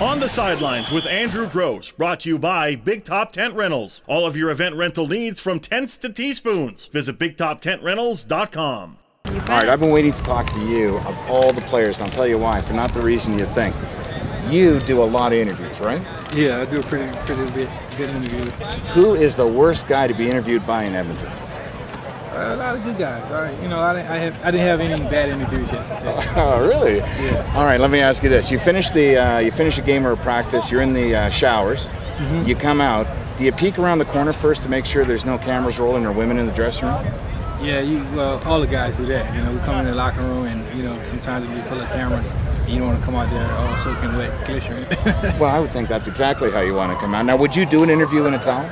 On the Sidelines with Andrew Grose, brought to you by Big Top Tent Rentals. All of your event rental needs from tents to teaspoons. Visit BigTopTentRentals.com. All right, I've been waiting to talk to you of all the players, and I'll tell you why, for not the reason you think. You do a lot of interviews, right? Yeah, I do a pretty good interviews. Who is the worst guy to be interviewed by in Edmonton? A lot of good guys. All right, you know, I didn't have any bad interviews yet to say. Oh, really? Yeah. All right, let me ask you this: you finish a game or a practice. You're in the showers. Mm-hmm. You come out. Do you peek around the corner first to make sure there's no cameras rolling or women in the dressing room? Yeah, well, all the guys do that. You know, we come in the locker room, and you know, sometimes it'll be full of cameras. And you don't want to come out there all soaking wet, glistening. Well, I would think that's exactly how you want to come out. Now, would you do an interview in a towel?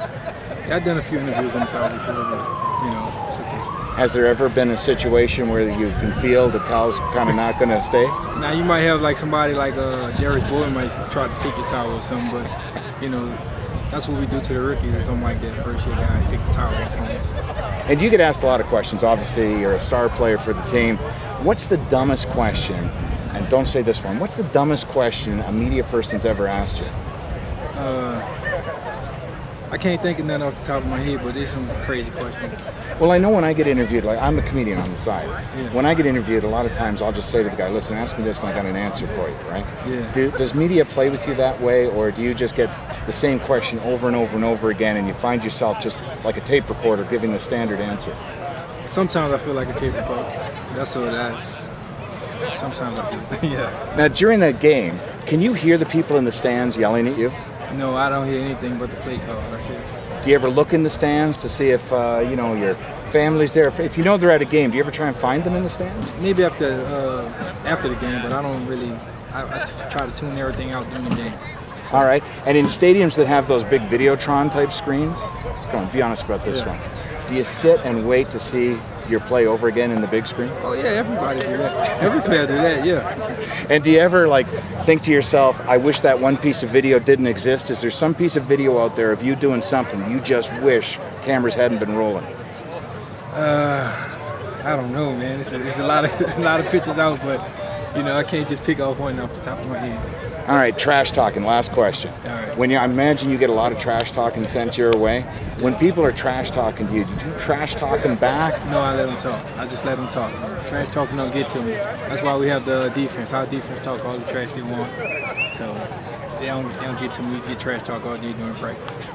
Yeah, I've done a few interviews in a towel before, but you know, it's okay. Has there ever been a situation where you can feel the towel's kind of not going to stay? Now, you might have like somebody like Darius Bowen might try to take your towel or something, but you know, that's what we do to the rookies or something like that. First year guys take the towel off from them. And you get asked a lot of questions. Obviously, you're a star player for the team. What's the dumbest question, and don't say this one, what's the dumbest question a media person's ever asked you? I can't think of none off the top of my head, but there's some crazy questions. Well, I know when I get interviewed, like I'm a comedian on the side. Yeah. When I get interviewed, a lot of times I'll just say to the guy, listen, ask me this and I got an answer for you, right? Yeah. Does media play with you that way, or do you just get the same question over and over and over again and you find yourself just like a tape recorder giving the standard answer? Sometimes I feel like a tape recorder. Sometimes I do, yeah. Now, during that game, can you hear the people in the stands yelling at you? No, I don't hear anything but the play call. That's it. Do you ever look in the stands to see if you know, your family's there? If you know they're at a game, do you ever try and find them in the stands? Maybe after the game, but I don't really. I try to tune everything out during the game. So. All right. And in stadiums that have those big Videotron type screens, come on, be honest about this one. Do you sit and wait to see your play over again in the big screen? Oh yeah, everybody do that. Every player do that, yeah. And do you ever like think to yourself, I wish that one piece of video didn't exist? Is there some piece of video out there of you doing something you just wish cameras hadn't been rolling? I don't know, man. It's a lot of pictures out, but you know, I can't just pick off one off the top of my head. All right, trash talking, last question. All right. I imagine you get a lot of trash talking sent your way. When people are trash talking to you, do you trash talk them back? No, I let them talk. I just let them talk. Trash talking don't get to me. That's why we have the defense. Our defense talk all the trash they want. So they don't get to me to get trash talk all day during practice.